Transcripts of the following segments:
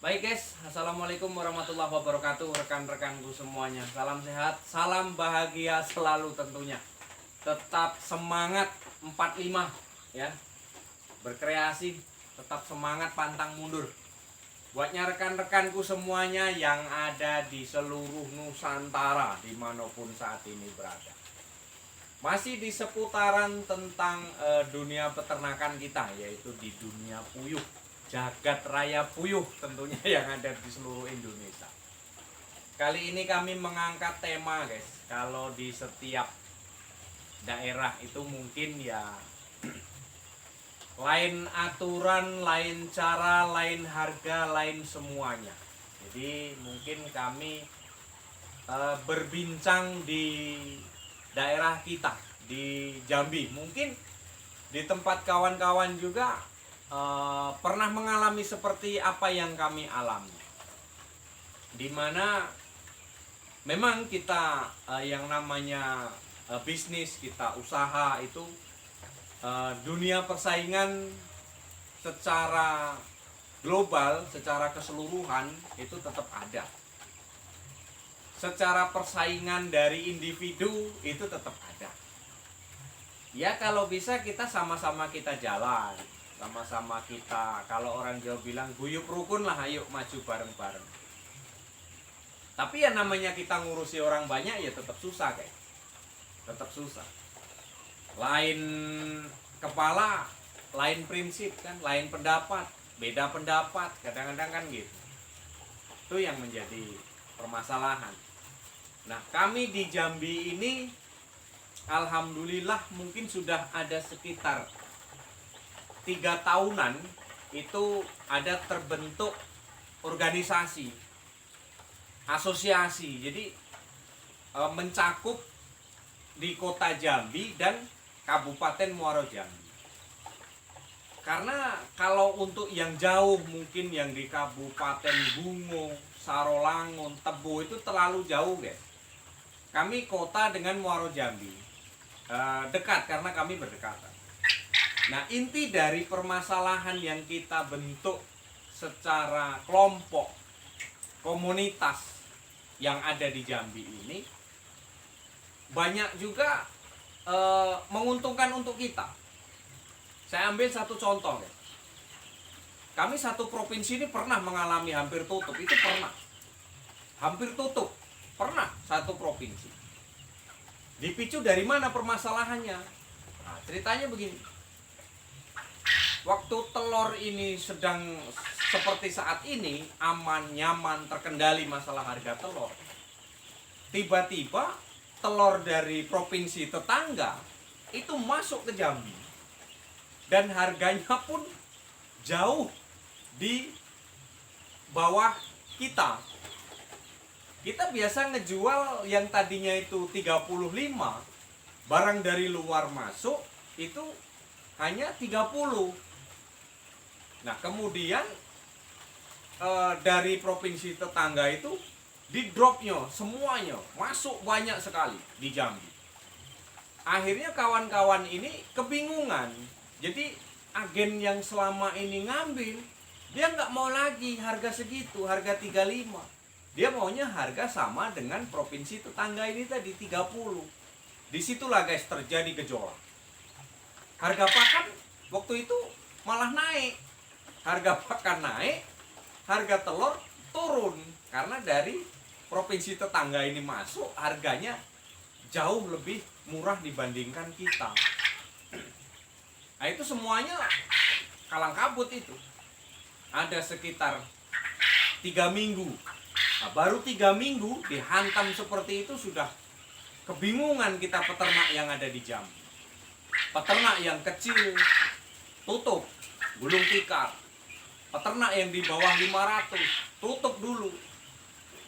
Baik guys, Assalamualaikum warahmatullahi wabarakatuh. Rekan-rekanku semuanya, salam sehat, salam bahagia selalu tentunya. Tetap semangat 45 ya. Berkreasi, tetap semangat pantang mundur. Buatnya rekan-rekanku semuanya yang ada di seluruh Nusantara dimanapun saat ini berada. Masih di seputaran tentang dunia peternakan kita, yaitu di dunia puyuh, jagat raya puyuh tentunya yang ada di seluruh Indonesia. Kali ini kami mengangkat tema guys, kalau di setiap daerah itu mungkin ya lain aturan, lain cara, lain harga, lain semuanya. Jadi mungkin kami berbincang di daerah kita di Jambi, mungkin di tempat kawan-kawan juga pernah mengalami seperti apa yang kami alami, dimana memang kita yang namanya bisnis, kita usaha itu dunia persaingan secara global, secara keseluruhan itu tetap ada. Secara persaingan dari individu itu tetap ada. Ya kalau bisa kita sama-sama kita jalan, sama-sama kita, kalau orang Jawa bilang guyub rukun lah, ayo maju bareng-bareng. Tapi ya namanya kita ngurusi orang banyak ya tetap susah kayak. Tetap susah. Lain kepala, lain prinsip kan, lain pendapat, beda pendapat, kadang-kadang kan gitu. Itu yang menjadi permasalahan. Nah, kami di Jambi ini alhamdulillah mungkin sudah ada sekitar 3 tahunan itu ada terbentuk organisasi, asosiasi. Jadi mencakup di kota Jambi dan Kabupaten Muaro Jambi. Karena kalau untuk yang jauh mungkin yang di Kabupaten Bungo, Sarolangun, Tebo itu terlalu jauh guys. Kami kota dengan Muaro Jambi dekat karena kami berdekatan. Nah, inti dari permasalahan yang kita bentuk secara kelompok, komunitas yang ada di Jambi ini banyak juga menguntungkan untuk kita. Saya ambil satu contoh ya. Kami satu provinsi ini pernah mengalami hampir tutup, itu pernah. Hampir tutup, pernah satu provinsi. Dipicu dari mana permasalahannya? Nah, ceritanya begini. Waktu telur ini sedang seperti saat ini, aman, nyaman, terkendali masalah harga telur. Tiba-tiba telur dari provinsi tetangga itu masuk ke Jambi. Dan harganya pun jauh di bawah kita. Kita biasa ngejual yang tadinya itu 35, barang dari luar masuk itu hanya 30. Nah, kemudian dari provinsi tetangga itu di dropnya semuanya masuk banyak sekali di Jambi. Akhirnya kawan-kawan ini kebingungan. Jadi agen yang selama ini ngambil, dia nggak mau lagi harga segitu, harga 35. Dia maunya harga sama dengan provinsi tetangga ini tadi 30. Disitulah guys terjadi gejolak. Harga pakan waktu itu malah naik. Harga pakan naik, harga telur turun. Karena dari provinsi tetangga ini masuk, harganya jauh lebih murah dibandingkan kita. Nah, itu semuanya kalang kabut itu. Ada sekitar 3 minggu. Nah, baru 3 minggu dihantam seperti itu sudah kebingungan kita peternak yang ada di Jambi. Peternak yang kecil tutup, gulung tikar. Peternak yang di bawah 500 tutup dulu.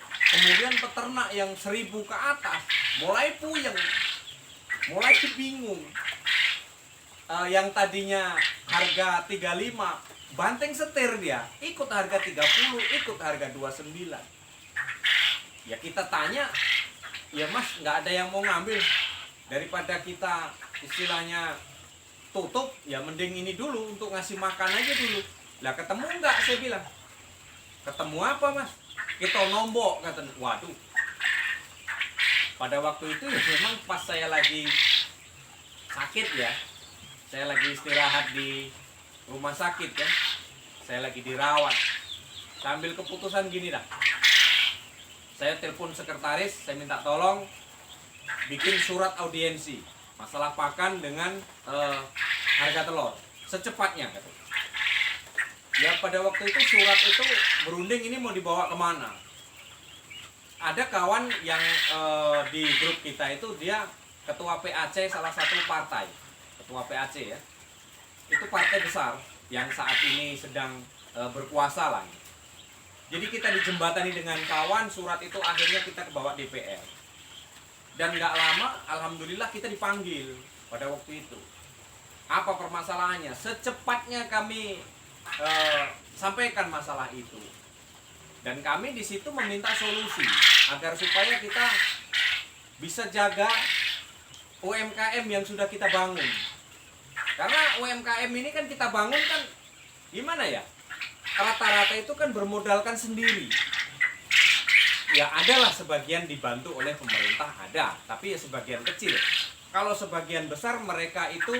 Kemudian peternak yang 1000 ke atas mulai puyeng, mulai bingung. Yang tadinya harga 35 banteng setir, dia ikut harga 30, ikut harga 29. Ya kita tanya, ya mas nggak ada yang mau ngambil, daripada kita istilahnya tutup, ya mending ini dulu untuk ngasih makan aja dulu. Lah ketemu nggak, saya bilang Ketemu apa mas? Kita nombok kata. Waduh. Pada waktu itu ya memang pas saya lagi sakit ya. Saya lagi istirahat di rumah sakit kan. Saya lagi dirawat. Saya ambil keputusan gini dah. Saya telepon sekretaris, saya minta tolong bikin surat audiensi masalah pakan dengan harga telur secepatnya kata. Ya pada waktu itu surat itu berunding ini mau dibawa kemana. Ada kawan yang di grup kita itu dia ketua PAC salah satu partai, ketua PAC ya. Itu partai besar yang saat ini sedang berkuasa lah. Jadi kita dijembatani dengan kawan, surat itu akhirnya kita kebawa DPR. Dan nggak lama, alhamdulillah kita dipanggil pada waktu itu. Apa permasalahannya? Secepatnya kami sampaikan masalah itu. Dan kami di situ meminta solusi agar supaya kita bisa jaga UMKM yang sudah kita bangun. Karena UMKM ini kan kita bangun kan gimana ya? Rata-rata itu kan bermodalkan sendiri. Ya adalah sebagian dibantu oleh pemerintah ada, tapi ya sebagian kecil. Kalau sebagian besar mereka itu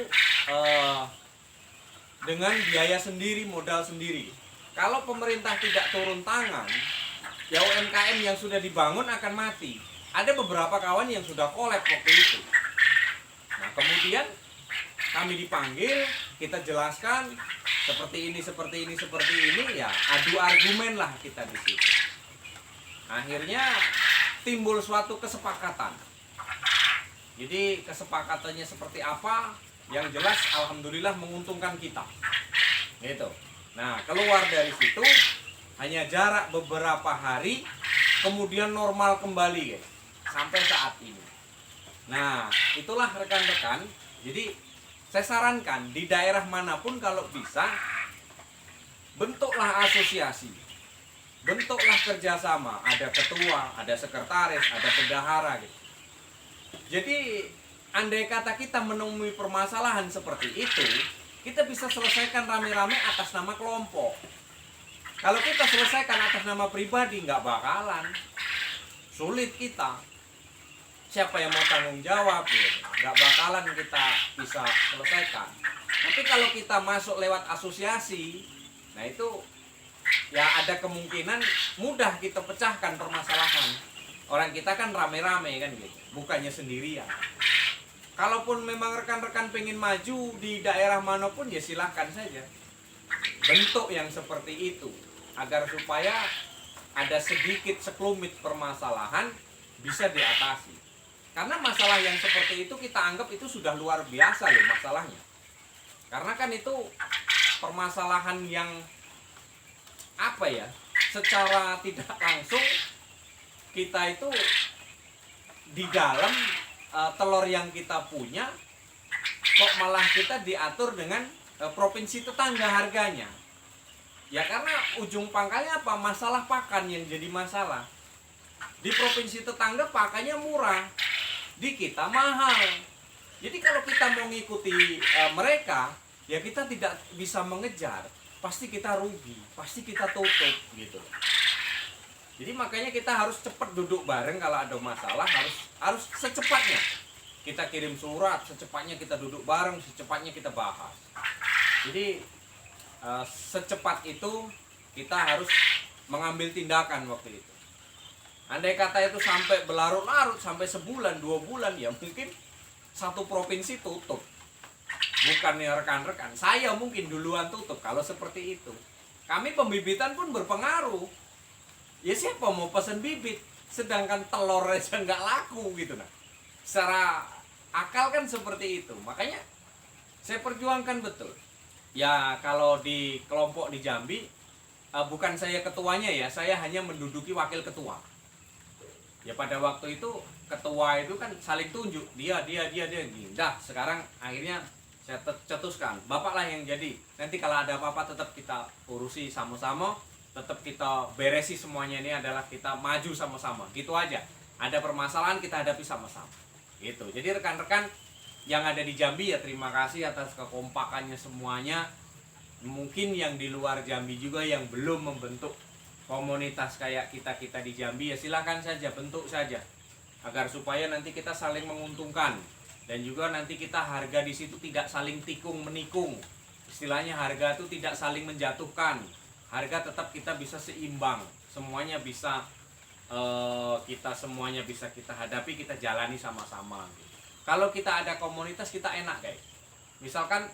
dengan biaya sendiri, modal sendiri. Kalau pemerintah tidak turun tangan, ya UMKM yang sudah dibangun akan mati. Ada beberapa kawan yang sudah kolab waktu itu. Nah kemudian kami dipanggil, kita jelaskan seperti ini, ya adu argumen lah kita di situ. Akhirnya timbul suatu kesepakatan. Jadi kesepakatannya seperti apa? Yang jelas alhamdulillah menguntungkan kita. Gitu. Nah, keluar dari situ hanya jarak beberapa hari kemudian normal kembali guys. Sampai saat ini. Nah, itulah rekan-rekan. Jadi saya sarankan di daerah manapun kalau bisa bentuklah asosiasi. Bentuklah kerjasama, ada ketua, ada sekretaris, ada bendahara gitu. Jadi andai kata kita menemui permasalahan seperti itu, kita bisa selesaikan rame-rame atas nama kelompok. Kalau kita selesaikan atas nama pribadi nggak bakalan, sulit kita. Siapa yang mau tanggung jawab ya? Nggak bakalan kita bisa selesaikan. Tapi kalau kita masuk lewat asosiasi, nah itu ya ada kemungkinan mudah kita pecahkan permasalahan. Orang kita kan rame-rame kan gitu, bukannya sendirian. Kalaupun memang rekan-rekan pengen maju di daerah manapun ya silahkan saja. Bentuk yang seperti itu agar supaya ada sedikit sekelumit permasalahan bisa diatasi. Karena masalah yang seperti itu kita anggap itu sudah luar biasa loh masalahnya. Karena kan itu permasalahan yang apa ya, secara tidak langsung kita itu di dalam telur yang kita punya kok malah kita diatur dengan provinsi tetangga harganya. Ya karena ujung pangkalnya apa? Masalah pakan yang jadi masalah. Di provinsi tetangga pakannya murah, di kita mahal. Jadi kalau kita mau ngikuti mereka, ya kita tidak bisa mengejar. Pasti kita rugi, pasti kita tutup gitu. Jadi makanya kita harus cepat duduk bareng kalau ada masalah, harus secepatnya. Kita kirim surat, secepatnya kita duduk bareng, secepatnya kita bahas. Jadi secepat itu kita harus mengambil tindakan waktu itu. Andai kata itu sampai berlarut-larut, sampai sebulan, 2 bulan, ya mungkin satu provinsi tutup. Bukannya rekan-rekan, saya mungkin duluan tutup kalau seperti itu. Kami pembibitan pun berpengaruh. Ya siapa mau pesen bibit, sedangkan telur aja nggak laku gitu nah. Secara akal kan seperti itu. Makanya saya perjuangkan betul. Ya kalau di kelompok di Jambi, bukan saya ketuanya ya, saya hanya menduduki wakil ketua. Ya pada waktu itu ketua itu kan saling tunjuk, dia. Dah sekarang akhirnya saya cetuskan, bapaklah yang jadi. Nanti kalau ada apa-apa tetap kita urusi sama-sama, tetap kita beresi semuanya, ini adalah kita maju sama-sama. Gitu aja. Ada permasalahan kita hadapi sama-sama. Gitu. Jadi rekan-rekan yang ada di Jambi ya terima kasih atas kekompakannya semuanya. Mungkin yang di luar Jambi juga yang belum membentuk komunitas kayak kita di Jambi, ya silakan saja, bentuk saja, agar supaya nanti kita saling menguntungkan, dan juga nanti kita harga di situ tidak saling tikung menikung, istilahnya harga itu tidak saling menjatuhkan, harga tetap kita bisa seimbang, semuanya bisa kita semuanya bisa kita hadapi, kita jalani sama-sama. Kalau kita ada komunitas, kita enak guys. Misalkan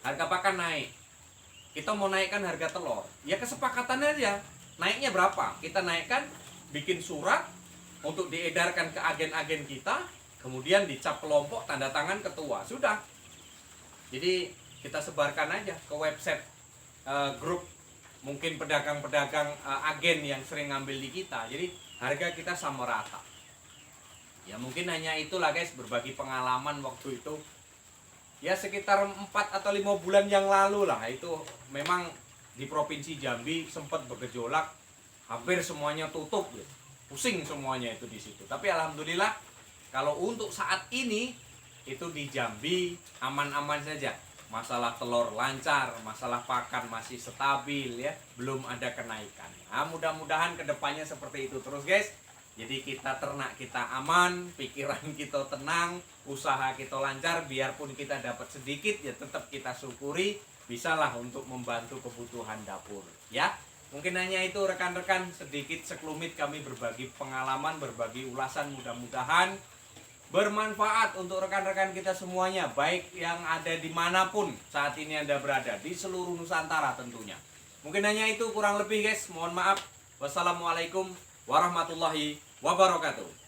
harga pakan naik, kita mau naikkan harga telur, ya kesepakatannya aja, naiknya berapa, kita naikkan, bikin surat untuk diedarkan ke agen-agen kita, kemudian dicap kelompok, tanda tangan ketua, sudah. Jadi kita sebarkan aja ke website grup mungkin pedagang-pedagang agen yang sering ngambil di kita, jadi harga kita sama rata. Ya mungkin hanya itulah guys, berbagi pengalaman waktu itu. Ya sekitar 4 atau 5 bulan yang lalu lah, itu memang di Provinsi Jambi sempat bergejolak, hampir semuanya tutup ya. Pusing semuanya itu di situ. Tapi alhamdulillah kalau untuk saat ini itu di Jambi aman-aman saja. Masalah telur lancar, masalah pakan masih stabil ya, belum ada kenaikan. Nah, mudah-mudahan kedepannya seperti itu terus guys. Jadi kita ternak kita aman, pikiran kita tenang, usaha kita lancar, biarpun kita dapat sedikit ya tetap kita syukuri, bisalah untuk membantu kebutuhan dapur ya. Mungkin hanya itu rekan-rekan, sedikit sekelumit kami berbagi pengalaman, berbagi ulasan, mudah-mudahan bermanfaat untuk rekan-rekan kita semuanya, baik yang ada dimanapun saat ini Anda berada, di seluruh Nusantara tentunya. Mungkin hanya itu, kurang lebih guys, mohon maaf. Wassalamualaikum warahmatullahi wabarakatuh.